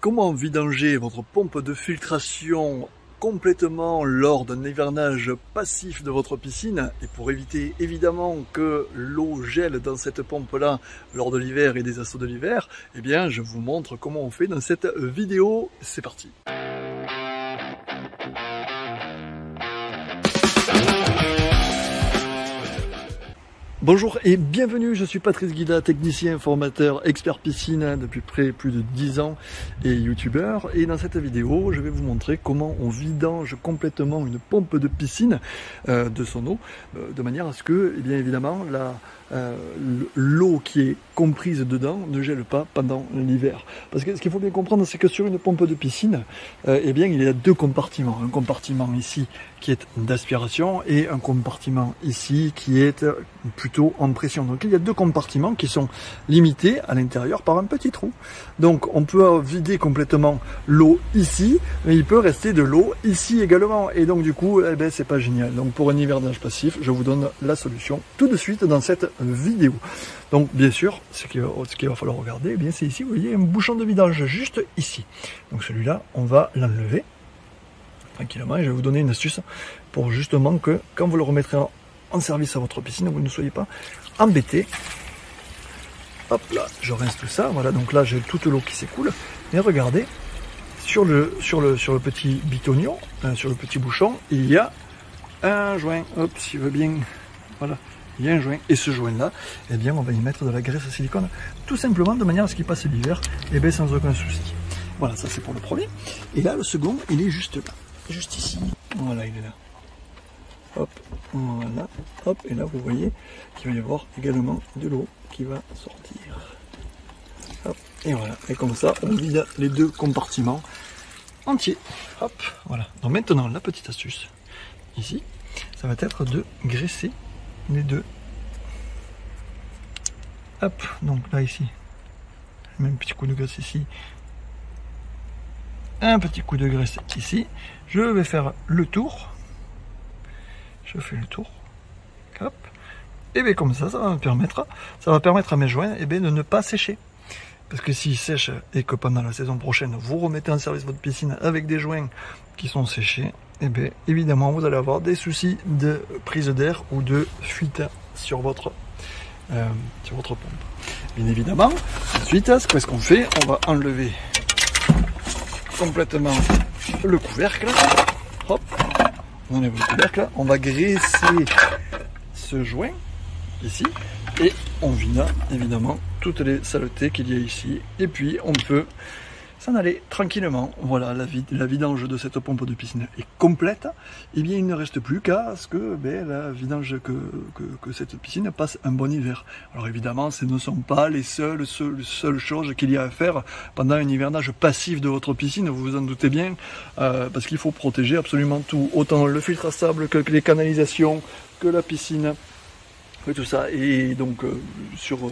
Comment vidanger votre pompe de filtration complètement lors d'un hivernage passif de votre piscine, et pour éviter évidemment que l'eau gèle dans cette pompe là lors de l'hiver et des assauts de l'hiver, eh bien je vous montre comment on fait dans cette vidéo. C'est parti. Bonjour et bienvenue, je suis Patrice Guida, technicien, formateur, expert piscine depuis plus de 10 ans et youtubeur. Et dans cette vidéo, je vais vous montrer comment on vidange complètement une pompe de piscine de son eau, de manière à ce que, eh bien évidemment, l'eau qui est comprise dedans ne gèle pas pendant l'hiver. Parce que ce qu'il faut bien comprendre, c'est que sur une pompe de piscine, eh bien il y a deux compartiments. Un compartiment ici qui est d'aspiration et un compartiment ici qui est plutôt en pression. Donc il y a deux compartiments qui sont limités à l'intérieur par un petit trou. Donc on peut vider complètement l'eau ici, mais il peut rester de l'eau ici également. Et donc du coup, eh ben, c'est pas génial. Donc pour un hivernage passif, je vous donne la solution tout de suite dans cette vidéo. Donc bien sûr, ce qu'il va falloir regarder, eh bien c'est ici, vous voyez, un bouchon de vidange juste ici. Donc celui-là, on va l'enlever tranquillement, et je vais vous donner une astuce pour justement que quand vous le remettrez en service à votre piscine, vous ne soyez pas embêté. Hop là, je rince tout ça, voilà, donc là j'ai toute l'eau qui s'écoule, et regardez, sur le petit bitonnion, sur le petit bouchon, il y a un joint, hop, s'il veut bien, voilà, il y a un joint, et ce joint là, eh bien on va y mettre de la graisse à silicone, tout simplement de manière à ce qu'il passe l'hiver, et bien sans aucun souci. Voilà, ça c'est pour le premier, et là le second, il est juste là. Juste ici, voilà, il est là. Hop, voilà, hop, et là vous voyez qu'il va y avoir également de l'eau qui va sortir. Hop, et voilà, et comme ça on vide les deux compartiments entiers. Hop, voilà. Donc maintenant la petite astuce ici, ça va être de graisser les deux. Hop, donc là ici, je mets un petit coup de graisse ici. Un petit coup de graisse ici, je vais faire le tour, je fais le tour, hop, et bien comme ça, ça va permettre à mes joints de ne pas sécher. Parce que s'ils sèchent et que pendant la saison prochaine, vous remettez en service votre piscine avec des joints qui sont séchés, et bien évidemment vous allez avoir des soucis de prise d'air ou de fuite sur votre pompe. Bien évidemment, ensuite, qu'est-ce qu'on fait? On va enlever complètement le couvercle, hop, on enlève le couvercle, on va graisser ce joint ici et on vide évidemment toutes les saletés qu'il y a ici, et puis on peut s'en aller tranquillement. Voilà, la vidange de cette pompe de piscine est complète, et bien il ne reste plus qu'à ce que la vidange que cette piscine passe un bon hiver. Alors évidemment, ce ne sont pas les seules choses qu'il y a à faire pendant un hivernage passif de votre piscine, vous vous en doutez bien, parce qu'il faut protéger absolument tout, autant le filtre à sable que les canalisations, que la piscine, et tout ça. Et donc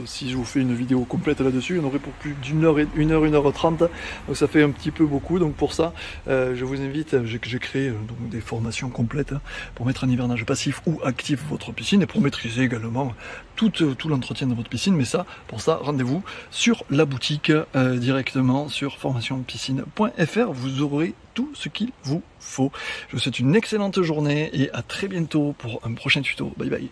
si je vous fais une vidéo complète là-dessus, on aurait pour plus d'une heure, 1h30, donc ça fait un petit peu beaucoup. Donc pour ça, je vous invite, j'ai créé donc des formations complètes pour mettre en hivernage passif ou actif votre piscine, et pour maîtriser également tout l'entretien de votre piscine. Mais ça, pour ça, rendez-vous sur la boutique directement sur formationpiscine.fr, vous aurez tout ce qu'il vous faut. Je vous souhaite une excellente journée et à très bientôt pour un prochain tuto. Bye bye.